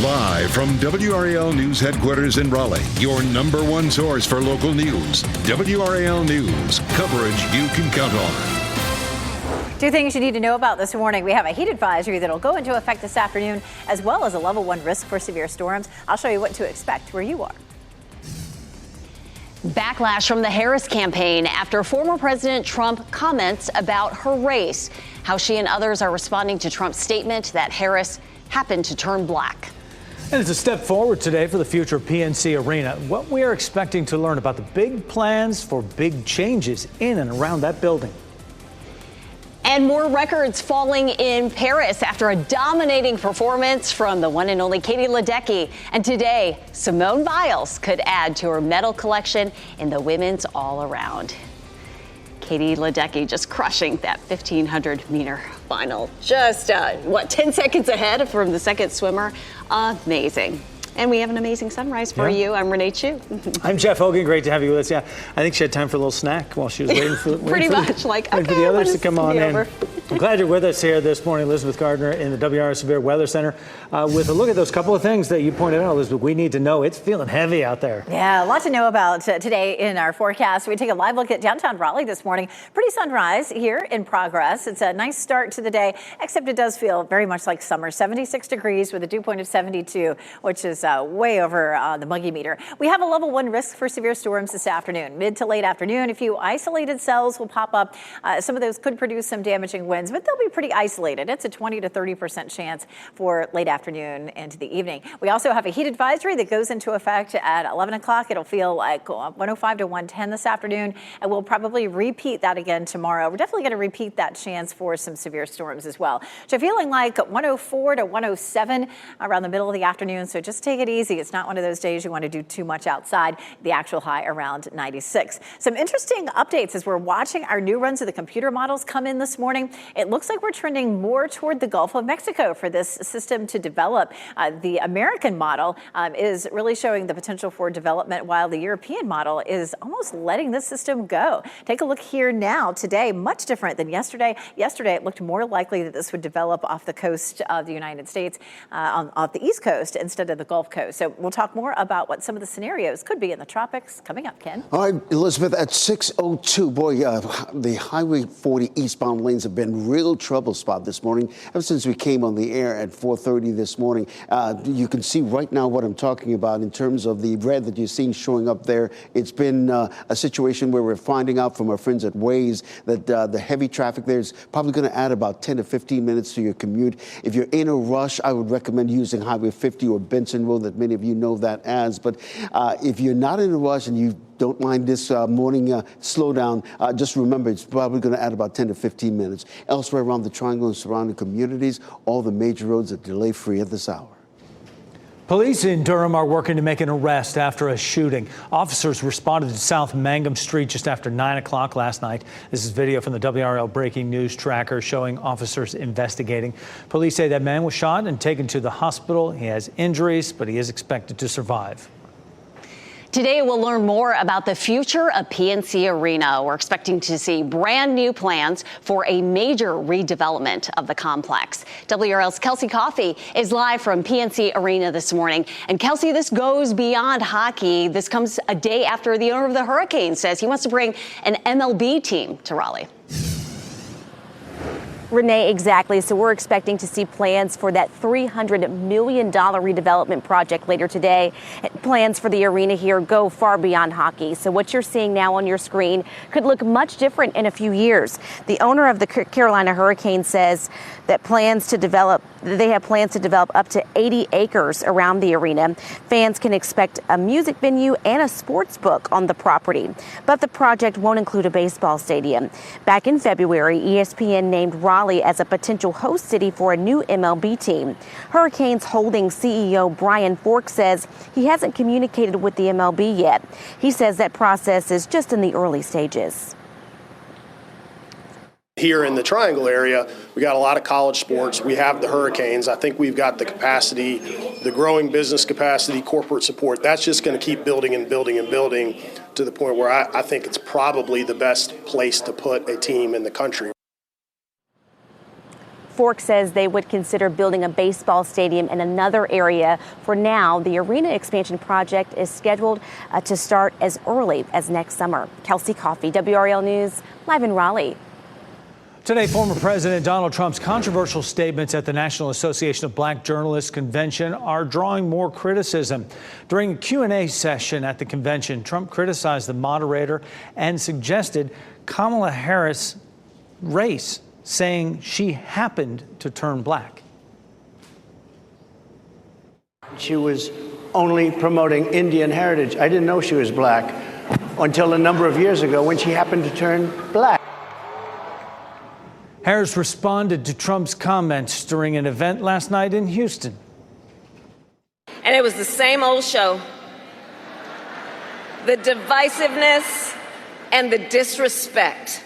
Live from WRAL News Headquarters in Raleigh, your number one source for local news. WRAL News, coverage you can count on. Two things you need to know about this morning. We have a heat advisory that'll go into effect this afternoon, as well as a level 1 risk for severe storms. I'll show you what to expect where you are. Backlash from the Harris campaign after former President Trump comments about her race. How she and others are responding to Trump's statement that Harris happened to turn black. And it's a step forward today for the future of PNC Arena. What we are expecting to learn about the big plans for big changes in and around that building. And more records falling in Paris after a dominating performance from the one and only Katie Ledecky. And today, Simone Biles could add to her medal collection in the women's all-around. Katie Ledecky just crushing that 1,500-meter final. Just, 10 seconds ahead from the second swimmer. Amazing. And we have an amazing sunrise for you. I'm Renee Chu. I'm Jeff Hogan. Great to have you with us. Yeah, I think she had time for a little snack while she was waiting for for the others to come on in. I'm glad you're with us here this morning, Elizabeth Gardner in the WRAL Severe Weather Center, with a look at those couple of things that you pointed out, Elizabeth. We need to know. It's feeling heavy out there. Yeah, a lot to know about today in our forecast. We take a live look at downtown Raleigh this morning. Pretty sunrise here in progress. It's a nice start to the day, except it does feel very much like summer. 76 degrees with a dew point of 72, which is way over the muggy meter. We have a level 1 risk for severe storms this afternoon. Mid to late afternoon, a few isolated cells will pop up. Some of those could produce some damaging winds, but they'll be pretty isolated. It's a 20 to 30% chance for late afternoon into the evening. We also have a heat advisory that goes into effect at 11 o'clock. It'll feel like 105 to 110 this afternoon, and we'll probably repeat that again tomorrow. We're definitely going to repeat that chance for some severe storms as well. So feeling like 104 to 107 around the middle of the afternoon, so just take it easy. It's not one of those days you want to do too much outside. The actual high around 96. Some interesting updates as we're watching our new runs of the computer models come in this morning. It looks like we're trending more toward the Gulf of Mexico for this system to develop. The American model is really showing the potential for development, while the European model is almost letting this system go. Take a look here now. Today, much different than yesterday. Yesterday, it looked more likely that this would develop off the coast of the United States, off the East Coast instead of the Gulf Coast. So we'll talk more about what some of the scenarios could be in the tropics coming up, Ken. All right, Elizabeth, at 6:02, boy, the Highway 40 eastbound lanes have been real trouble spot this morning. Ever since we came on the air at 4:30 this morning, you can see right now what I'm talking about in terms of the red that you're seeing showing up there. It's been a situation where we're finding out from our friends at Waze that the heavy traffic there is probably going to add about 10 to 15 minutes to your commute. If you're in a rush, I would recommend using Highway 50 or Benson Road, that many of you know that as. But if you're not in a rush and you don't mind this morning slowdown, just remember it's probably going to add about 10 to 15 minutes. Elsewhere around the Triangle and surrounding communities, all the major roads are delay-free at this hour. Police in Durham are working to make an arrest after a shooting. Officers responded to South Mangum Street just after 9 o'clock last night. This is video from the WRAL breaking news tracker showing officers investigating. Police say that man was shot and taken to the hospital. He has injuries, but he is expected to survive. Today, we'll learn more about the future of PNC Arena. We're expecting to see brand new plans for a major redevelopment of the complex. WRAL's Kelsey Coffey is live from PNC Arena this morning. And Kelsey, this goes beyond hockey. This comes a day after the owner of the Hurricanes says he wants to bring an MLB team to Raleigh. Renee, exactly. So we're expecting to see plans for that $300 million redevelopment project later today. Plans for the arena here go far beyond hockey. So what you're seeing now on your screen could look much different in a few years. The owner of the Carolina Hurricanes says that they have plans to develop up to 80 acres around the arena. Fans can expect a music venue and a sports book on the property. But the project won't include a baseball stadium. Back in February, ESPN named Raleigh as a potential host city for a new MLB team. Hurricanes Holdings CEO Brian Fork says he hasn't communicated with the MLB yet. He says that process is just in the early stages. Here in the Triangle area, we got a lot of college sports. We have the Hurricanes. I think we've got the capacity, the growing business capacity, corporate support. That's just going to keep building and building and building to the point where I think it's probably the best place to put a team in the country. Fork says they would consider building a baseball stadium in another area. For now, the arena expansion project is scheduled to start as early as next summer. Kelsey Coffey, WRAL News, live in Raleigh. Today, former President Donald Trump's controversial statements at the National Association of Black Journalists convention are drawing more criticism. During a Q&A session at the convention, Trump criticized the moderator and suggested Kamala Harris' race, saying she happened to turn black. She was only promoting Indian heritage. I didn't know she was black until a number of years ago when she happened to turn black. Harris responded to Trump's comments during an event last night in Houston. And it was the same old show. The divisiveness and the disrespect.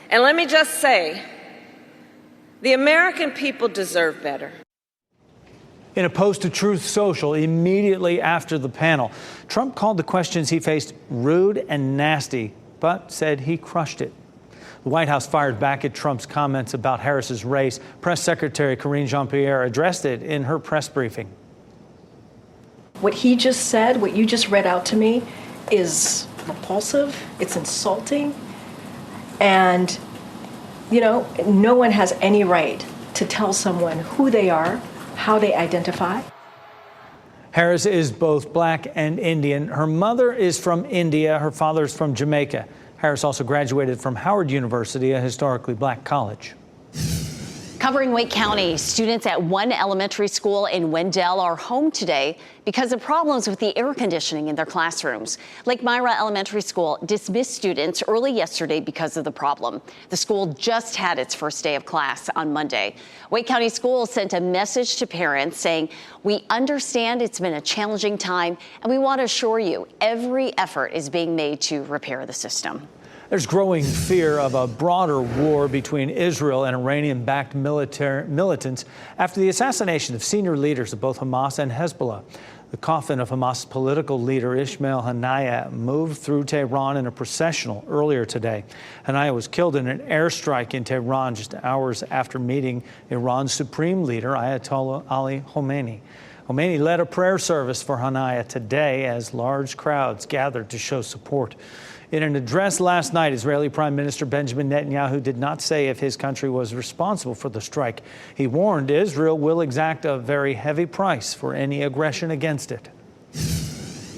And let me just say, the American people deserve better. In a post to Truth Social immediately after the panel, Trump called the questions he faced rude and nasty, but said he crushed it. The White House fired back at Trump's comments about Harris's race. Press Secretary Karine Jean-Pierre addressed it in her press briefing. What he just said, what you just read out to me, is repulsive, it's insulting, and, you know, no one has any right to tell someone who they are, how they identify. Harris is both black and Indian. Her mother is from India. Her father is from Jamaica. Harris also graduated from Howard University, a historically black college. Covering Wake County, students at one elementary school in Wendell are home today because of problems with the air conditioning in their classrooms. Lake Myra Elementary School dismissed students early yesterday because of the problem. The school just had its first day of class on Monday. Wake County Schools sent a message to parents saying, "We understand it's been a challenging time, and we want to assure you every effort is being made to repair the system." There's growing fear of a broader war between Israel and Iranian-backed militants after the assassination of senior leaders of both Hamas and Hezbollah. The coffin of Hamas political leader Ismail Haniyeh moved through Tehran in a processional earlier today. Haniyeh was killed in an airstrike in Tehran just hours after meeting Iran's supreme leader Ayatollah Ali Khamenei. Khomeini led a prayer service for Haniyeh today as large crowds gathered to show support. In an address last night, Israeli Prime Minister Benjamin Netanyahu did not say if his country was responsible for the strike. He warned Israel will exact a very heavy price for any aggression against it.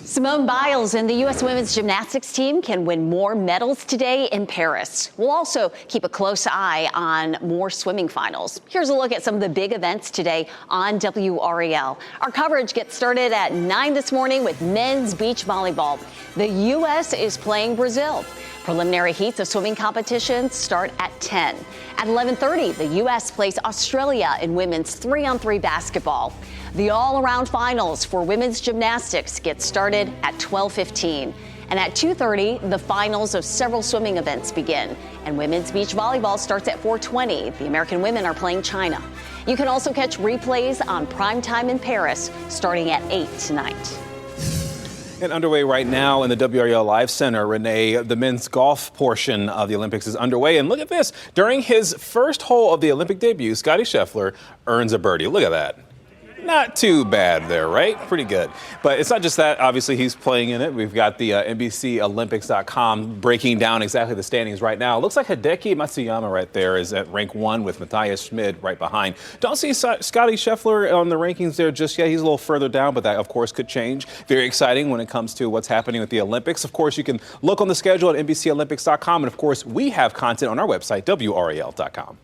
Simone Biles and the U.S. women's gymnastics team can win more medals today in Paris. We'll also keep a close eye on more swimming finals. Here's a look at some of the big events today on WRAL. Our coverage gets started at 9 this morning with men's beach volleyball. The U.S. is playing Brazil. Preliminary heats of swimming competitions start at 10. At 11:30, the U.S. plays Australia in women's 3-on-3 basketball. The all-around finals for women's gymnastics get started at 12:15. And at 2:30, the finals of several swimming events begin. And women's beach volleyball starts at 4:20. The American women are playing China. You can also catch replays on primetime in Paris starting at 8 tonight. And underway right now in the WRAL Live Center, Renee, the men's golf portion of the Olympics is underway. And look at this. During his first hole of the Olympic debut, Scottie Scheffler earns a birdie. Look at that. Not too bad there, right? Pretty good. But it's not just that. Obviously, he's playing in it. We've got the NBCOlympics.com breaking down exactly the standings right now. It looks like Hideki Matsuyama right there is at rank 1 with Matthias Schmid right behind. Don't see Scottie Scheffler on the rankings there just yet. He's a little further down, but that, of course, could change. Very exciting when it comes to what's happening with the Olympics. Of course, you can look on the schedule at NBCOlympics.com. And, of course, we have content on our website, WRAL.com.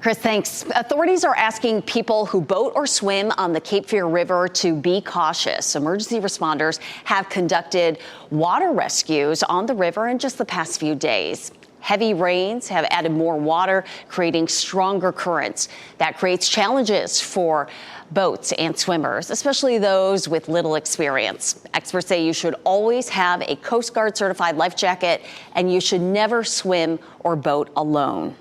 Chris, thanks. Authorities are asking people who boat or swim on the Cape Fear River to be cautious. Emergency responders have conducted water rescues on the river in just the past few days. Heavy rains have added more water, creating stronger currents. That creates challenges for boats and swimmers, especially those with little experience. Experts say you should always have a Coast Guard certified life jacket, and you should never swim or boat alone.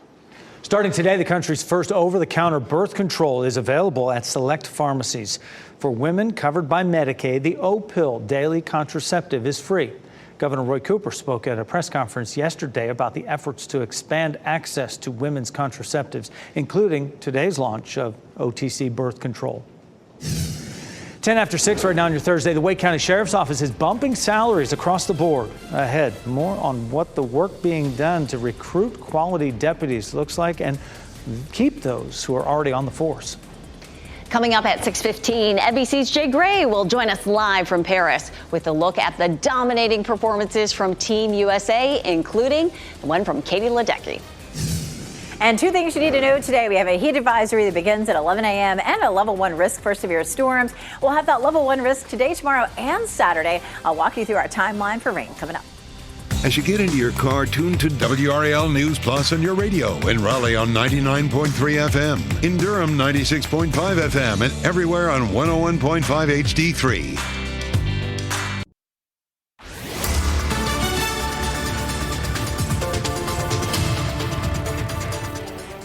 Starting today, the country's first over-the-counter birth control is available at select pharmacies. For women covered by Medicaid, the O-Pill daily contraceptive is free. Governor Roy Cooper spoke at a press conference yesterday about the efforts to expand access to women's contraceptives, including today's launch of OTC birth control. 10 after 6 right now on your Thursday. The Wake County Sheriff's Office is bumping salaries across the board. Ahead, more on what the work being done to recruit quality deputies looks like and keep those who are already on the force. Coming up at 6:15, NBC's Jay Gray will join us live from Paris with a look at the dominating performances from Team USA, including the one from Katie Ledecky. And two things you need to know today. We have a heat advisory that begins at 11 a.m. and a level 1 risk for severe storms. We'll have that level 1 risk today, tomorrow, and Saturday. I'll walk you through our timeline for rain coming up. As you get into your car, tune to WRAL News Plus on your radio. In Raleigh on 99.3 FM. In Durham, 96.5 FM. And everywhere on 101.5 HD3.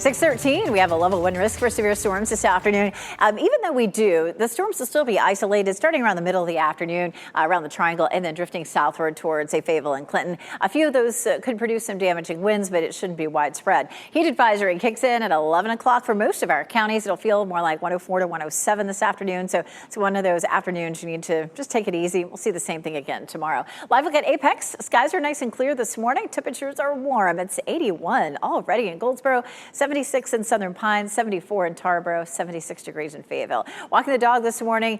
6:13, we have a level 1 risk for severe storms this afternoon. Even though we do, the storms will still be isolated starting around the middle of the afternoon, around the Triangle, and then drifting southward towards, say, Fayetteville and Clinton. A few of those could produce some damaging winds, but it shouldn't be widespread. Heat advisory kicks in at 11 o'clock for most of our counties. It'll feel more like 104 to 107 this afternoon, so it's one of those afternoons you need to just take it easy. We'll see the same thing again tomorrow. Live look at Apex. Skies are nice and clear this morning. Temperatures are warm. It's 81 already in Goldsboro, 76 in Southern Pines, 74 in Tarboro, 76 degrees in Fayetteville. Walking the dog this morning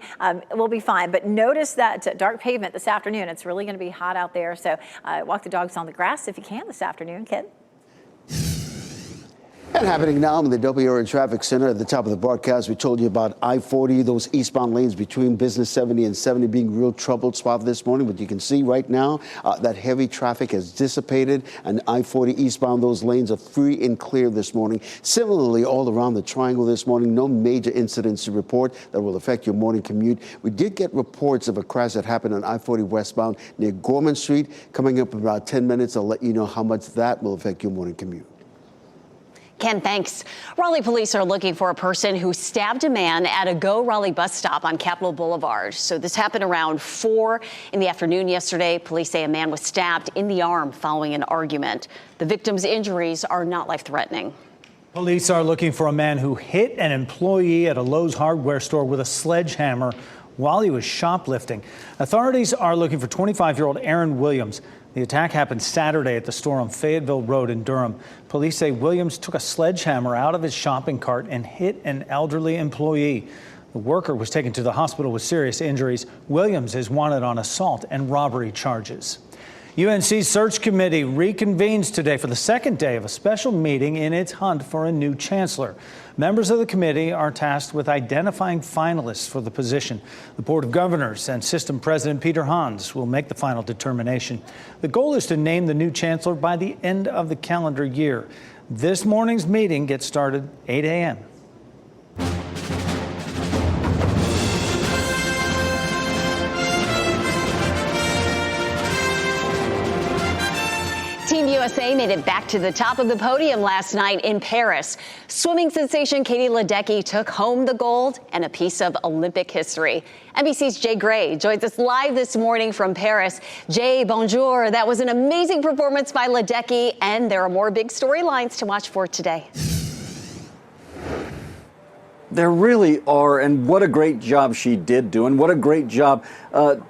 will be fine, but notice that dark pavement this afternoon. It's really going to be hot out there, so walk the dogs on the grass if you can this afternoon, kid. And happening now in the WRAL Traffic Center at the top of the broadcast, we told you about I-40, those eastbound lanes between Business 70 and 70 being real troubled spot this morning. But you can see right now that heavy traffic has dissipated, and I-40 eastbound, those lanes are free and clear this morning. Similarly, all around the Triangle this morning, no major incidents to report that will affect your morning commute. We did get reports of a crash that happened on I-40 westbound near Gorman Street. Coming up in about 10 minutes, I'll let you know how much that will affect your morning commute. Ken, thanks. Raleigh police are looking for a person who stabbed a man at a Go Raleigh bus stop on Capitol Boulevard. So this happened around 4 in the afternoon yesterday. Police say a man was stabbed in the arm following an argument. The victim's injuries are not life-threatening. Police are looking for a man who hit an employee at a Lowe's hardware store with a sledgehammer while he was shoplifting. Authorities are looking for 25-year-old Aaron Williams. The attack happened Saturday at the store on Fayetteville Road in Durham. Police say Williams took a sledgehammer out of his shopping cart and hit an elderly employee. The worker was taken to the hospital with serious injuries. Williams is wanted on assault and robbery charges. UNC's search committee reconvenes today for the second day of a special meeting in its hunt for a new chancellor. Members of the committee are tasked with identifying finalists for the position. The Board of Governors and System President Peter Hans will make the final determination. The goal is to name the new chancellor by the end of the calendar year. This morning's meeting gets started 8 a.m. Team USA made it back to the top of the podium last night in Paris. Swimming sensation Katie Ledecky took home the gold and a piece of Olympic history. NBC's Jay Gray joins us live this morning from Paris. Jay, bonjour. That was an amazing performance by Ledecky, and there are more big storylines to watch for today. There really are, and what a great job she did do, and what a great job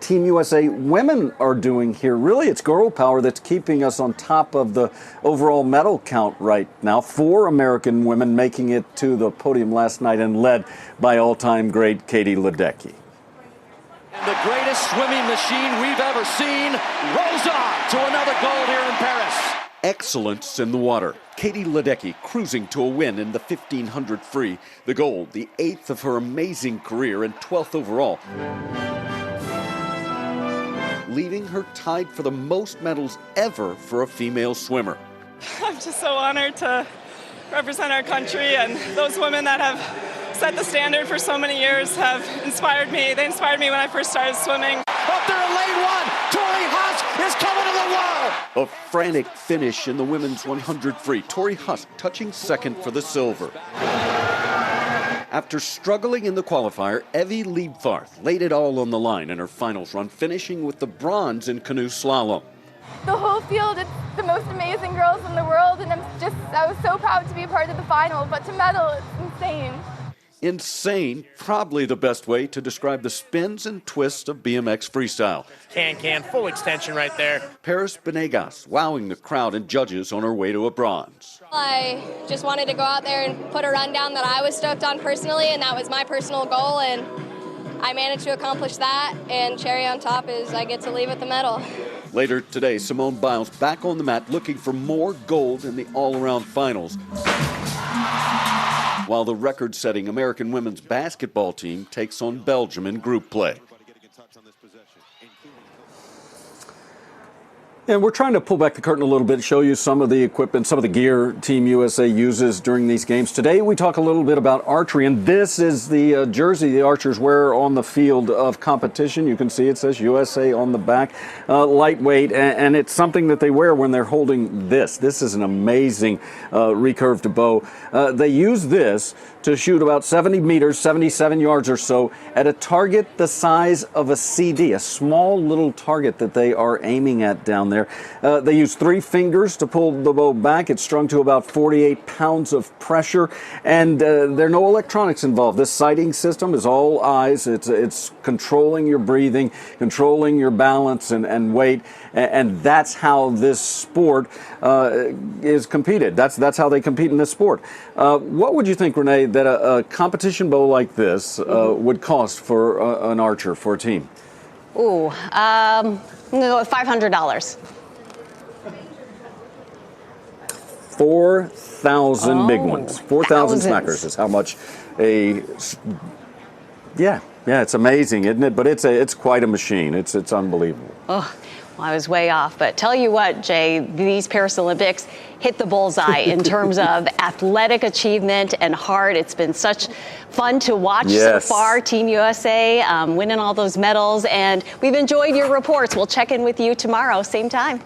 Team USA women are doing here. Really, it's girl power that's keeping us on top of the overall medal count right now. 4 American women making it to the podium last night, and led by all-time great Katie Ledecky. And the greatest swimming machine we've ever seen rolls on to another gold here in Paris. Excellence in the water. Katie Ledecky cruising to a win in the 1500 free. The gold, the 8th of her amazing career and 12th overall. Leaving her tied for the most medals ever for a female swimmer. I'm just so honored to represent our country, and those women that have set the standard for so many years have inspired me. They inspired me when I first started swimming. Up there in lane 1, Tori Husk is coming to the wall. A frantic finish in the women's 100 free. Tori Husk touching second for the silver. After struggling in the qualifier, Evie Liebfarth laid it all on the line in her finals run, finishing with the bronze in canoe slalom. the whole field. It's the most amazing girls in the world, and I was so proud to be a part of the final, but to medal, it's insane. Insane, probably the best way to describe the spins and twists of BMX freestyle. Can, full extension right there. Paris Benegas wowing the crowd and judges on her way to a bronze. I just wanted to go out there and put a run down that I was stoked on personally, and that was my personal goal, and I managed to accomplish that, and cherry on top is I get to leave with the medal. Later today, Simone Biles back on the mat looking for more gold in the all-around finals, while the record-setting American women's basketball team takes on Belgium in group play. And we're trying to pull back the curtain a little bit, show you some of the equipment, some of the gear Team USA uses during these games. Today we talk a little bit about archery, and this is the jersey the archers wear on the field of competition. You can see it says USA on the back, lightweight, and it's something that they wear when they're holding this. This is an amazing recurved bow. They use this to shoot about 70 meters, 77 yards or so, at a target the size of a CD, a small little target that they are aiming at down there. They use 3 fingers to pull the bow back. It's strung to about 48 pounds of pressure, and there are no electronics involved. This sighting system is all eyes. It's controlling your breathing, controlling your balance and weight, and that's how this sport is competed. That's how they compete in this sport. What would you think, Renee, that a competition bow like this would cost for an archer, for a team? Ooh, I'm going to go with $500. 4,000 big ones. 4,000 smackers is how much yeah, it's amazing, isn't it? But it's quite a machine. It's unbelievable. Oh, well, I was way off. But tell you what, Jay, these Paris Olympics hit the bullseye in terms of athletic achievement and heart. It's been such fun to watch so far. Team USA winning all those medals, and we've enjoyed your reports. We'll check in with you tomorrow, same time.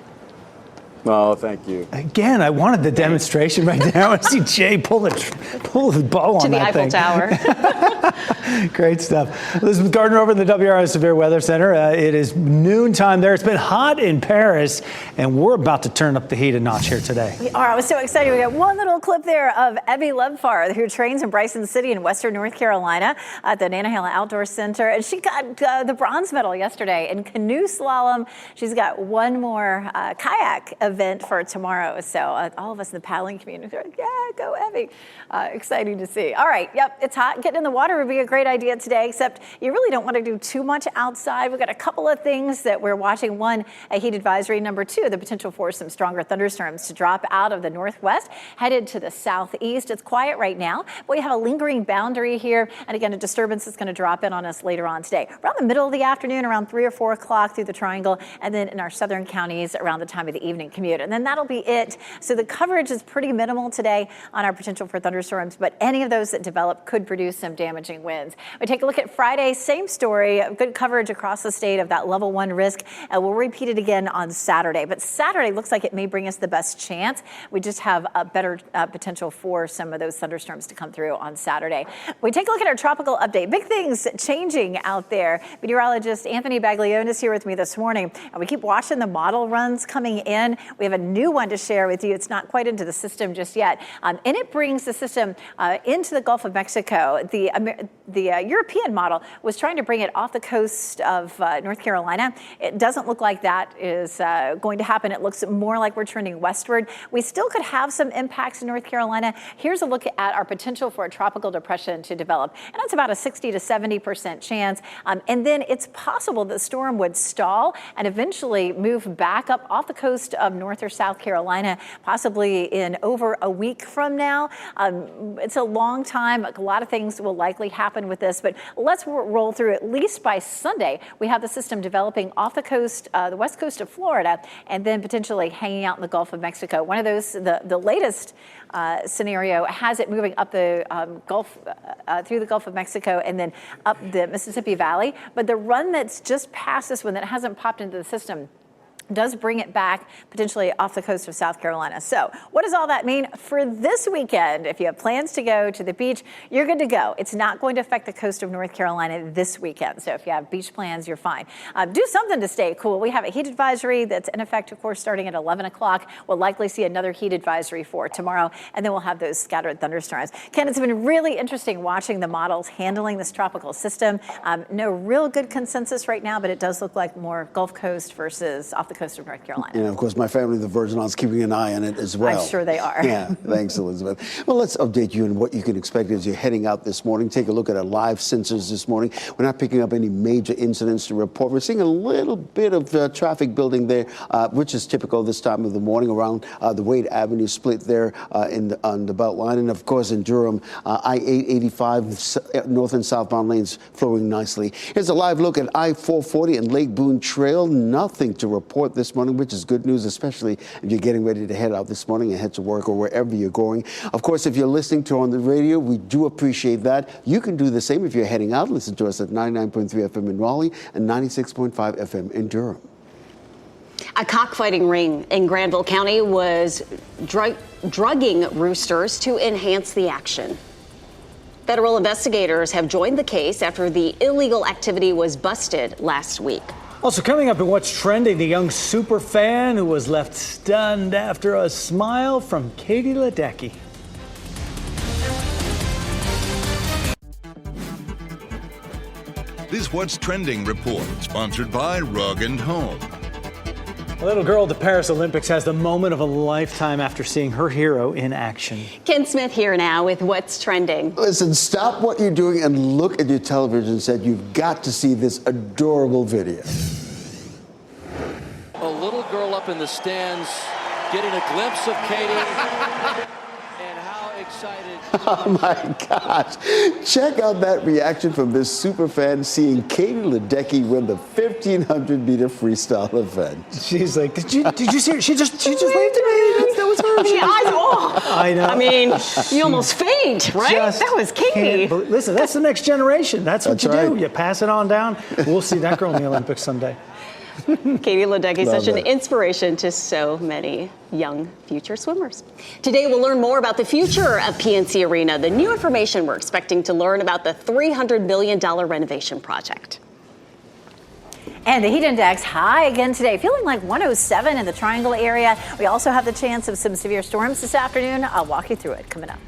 Oh, thank you. Again, I wanted the demonstration right now. I see Jay pull the bow on that thing. To the Eiffel Tower. Great stuff. Elizabeth Gardner over in the WRAL Severe Weather Center. It is noontime there. It's been hot in Paris, and we're about to turn up the heat a notch here today. We are. I was so excited. We got one little clip there of Evie Lebfar, who trains in Bryson City in Western North Carolina at the Nantahala Outdoor Center. And she got the bronze medal yesterday in canoe slalom. She's got one more kayak event for tomorrow. So all of us in the paddling community are like, yeah, go Evie. Exciting to see. All right. Yep. It's hot. Getting in the water would be a great idea today, except you really don't want to do too much outside. We've got a couple of things that we're watching. One, a heat advisory. Number 2, the potential for some stronger thunderstorms to drop out of the northwest, headed to the southeast. It's quiet right now, but we have a lingering boundary here. And again, a disturbance is going to drop in on us later on today. Around the middle of the afternoon, around 3 or 4 o'clock through the triangle, and then in our southern counties around the time of the evening commute. And then that'll be it. So the coverage is pretty minimal today on our potential for thunderstorms, but any of those that develop could produce some damaging winds. We take a look at Friday, same story, good coverage across the state of that level 1 risk. We'll repeat it again on Saturday, but Saturday looks like it may bring us the best chance. We just have a better potential for some of those thunderstorms to come through on Saturday. We take a look at our tropical update. Big things changing out there. Meteorologist Anthony Baglione is here with me this morning, and we keep watching the model runs coming in. We have a new one to share with you. It's not quite into the system just yet, and it brings the system into the Gulf of Mexico. The European model was trying to bring it off the coast of North Carolina. It doesn't look like that is going to happen. It looks more like we're trending westward. We still could have some impacts in North Carolina. Here's a look at our potential for a tropical depression to develop, and that's about a 60 to 70% chance. And then it's possible the storm would stall and eventually move back up off the coast of North or South Carolina, possibly in over a week from now. It's a long time. A lot of things will likely happen with this, but let's roll through. At least by Sunday, we have the system developing off the coast, the west coast of Florida, and then potentially hanging out in the Gulf of Mexico. One of those, the latest scenario has it moving up the Gulf, through the Gulf of Mexico and then up the Mississippi Valley. But the run that's just past this one that hasn't popped into the system does bring it back potentially off the coast of South Carolina. So what does all that mean for this weekend? If you have plans to go to the beach, you're good to go. It's not going to affect the coast of North Carolina this weekend. So if you have beach plans, you're fine. Do something to stay cool. We have a heat advisory that's in effect, of course, starting at 11 o'clock. We'll likely see another heat advisory for tomorrow, and then we'll have those scattered thunderstorms. Ken, it's been really interesting watching the models handling this tropical system. No real good consensus right now, but it does look like more Gulf Coast versus off the coast of North Carolina. And of course, my family, the Virgin Islands, keeping an eye on it as well. I'm sure they are. Yeah, thanks, Elizabeth. Well, let's update you on what you can expect as you're heading out this morning. Take a look at our live sensors this morning. We're not picking up any major incidents to report. We're seeing a little bit of traffic building there, which is typical this time of the morning around the Wade Avenue split there on the Beltline. And of course, in Durham, I-885 north and southbound lanes flowing nicely. Here's a live look at I-440 and Lake Boone Trail. Nothing to report this morning, which is good news, especially if you're getting ready to head out this morning and head to work or wherever you're going. Of course, if you're listening to on the radio, we do appreciate that. You can do the same if you're heading out. Listen to us at 99.3 FM in Raleigh and 96.5 FM in Durham. A cockfighting ring in Granville County was drugging roosters to enhance the action. Federal investigators have joined the case after the illegal activity was busted last week. Also coming up in What's Trending, the young super fan who was left stunned after a smile from Katie Ledecky. This What's Trending report, sponsored by Rug & Home. A little girl at the Paris Olympics has the moment of a lifetime after seeing her hero in action. Ken Smith here now with What's Trending. Listen, stop what you're doing and look at your television and said, you've got to see this adorable video. A little girl up in the stands getting a glimpse of Katie. And how excited. Oh my gosh. Check out that reaction from this super fan seeing Katie Ledecky win the 1,500 meter freestyle event. She's like, did you see her? She just waved at me. That was her. I know. I mean, you almost faint, right? That was Katie. Listen, that's the next generation. That's what you right. do. You pass it on down. We'll see that girl in the Olympics someday. Katie Ledecky, Love such an it. inspiration to so many young future swimmers. Today, we'll learn more about the future of PNC Arena, the new information we're expecting to learn about the $300 million renovation project. And the heat index high again today, feeling like 107 in the Triangle area. We also have the chance of some severe storms this afternoon. I'll walk you through it coming up.